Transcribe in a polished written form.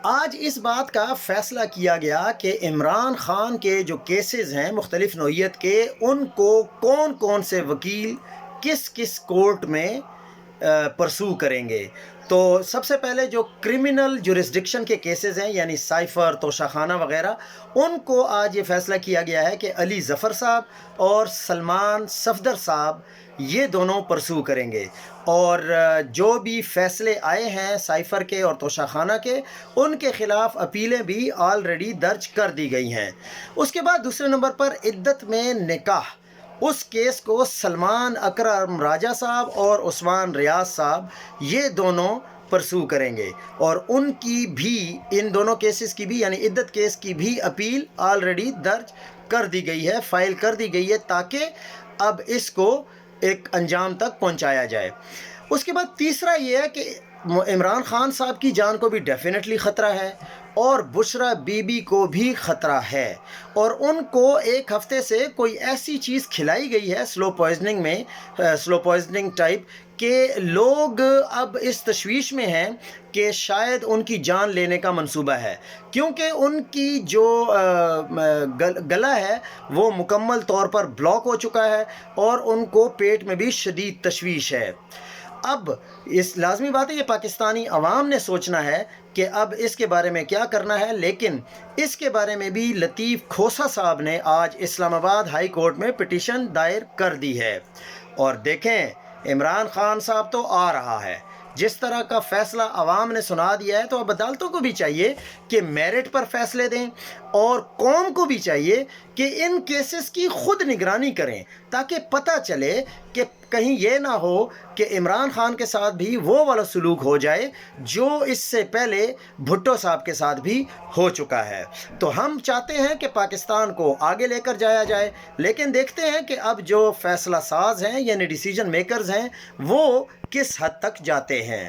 آج اس بات کا فیصلہ کیا گیا کہ عمران خان کے جو کیسز ہیں مختلف نوعیت کے، ان کو کون کون سے وکیل کس کس کورٹ میں پرسو کریں گے۔ تو سب سے پہلے جو کرمنل جورسڈکشن کے کیسز ہیں، یعنی سائفر، توشہ خانہ وغیرہ، ان کو آج یہ فیصلہ کیا گیا ہے کہ علی ظفر صاحب اور سلمان صفدر صاحب یہ دونوں پرسو کریں گے۔ اور جو بھی فیصلے آئے ہیں سائفر کے اور توشہ خانہ کے، ان کے خلاف اپیلیں بھی آلریڈی درج کر دی گئی ہیں۔ اس کے بعد دوسرے نمبر پر عدت میں نکاح، اس کیس کو سلمان اکرم راجہ صاحب اور عثمان ریاض صاحب یہ دونوں پرسو کریں گے، اور ان کی بھی، ان دونوں کیسز کی بھی، یعنی عدت کیس کی بھی اپیل آلریڈی درج کر دی گئی ہے، فائل کر دی گئی ہے، تاکہ اب اس کو ایک انجام تک پہنچایا جائے۔ اس کے بعد تیسرا یہ ہے کہ عمران خان صاحب کی جان کو بھی ڈیفینیٹلی خطرہ ہے، اور بشرا بی بی کو بھی خطرہ ہے، اور ان کو ایک ہفتے سے کوئی ایسی چیز کھلائی گئی ہے سلو پوائزننگ ٹائپ، کہ لوگ اب اس تشویش میں ہیں کہ شاید ان کی جان لینے کا منصوبہ ہے، کیونکہ ان کی جو گلا ہے وہ مکمل طور پر بلاک ہو چکا ہے، اور ان کو پیٹ میں بھی شدید تشویش ہے۔ اب اس لازمی بات ہے، یہ پاکستانی عوام نے سوچنا ہے کہ اب اس کے بارے میں کیا کرنا ہے، لیکن اس کے بارے میں بھی لطیف کھوسہ صاحب نے آج اسلام آباد ہائی کورٹ میں پٹیشن دائر کر دی ہے۔ اور دیکھیں، عمران خان صاحب تو آ رہا ہے، جس طرح کا فیصلہ عوام نے سنا دیا ہے، تو اب عدالتوں کو بھی چاہیے کہ میرٹ پر فیصلے دیں، اور قوم کو بھی چاہیے کہ ان کیسز کی خود نگرانی کریں، تاکہ پتہ چلے کہ کہیں یہ نہ ہو کہ عمران خان کے ساتھ بھی وہ والا سلوک ہو جائے جو اس سے پہلے بھٹو صاحب کے ساتھ بھی ہو چکا ہے۔ تو ہم چاہتے ہیں کہ پاکستان کو آگے لے کر جایا جائے، لیکن دیکھتے ہیں کہ اب جو فیصلہ ساز ہیں، یعنی ڈیسیجن میکرز ہیں، وہ کس حد تک جاتے ہیں۔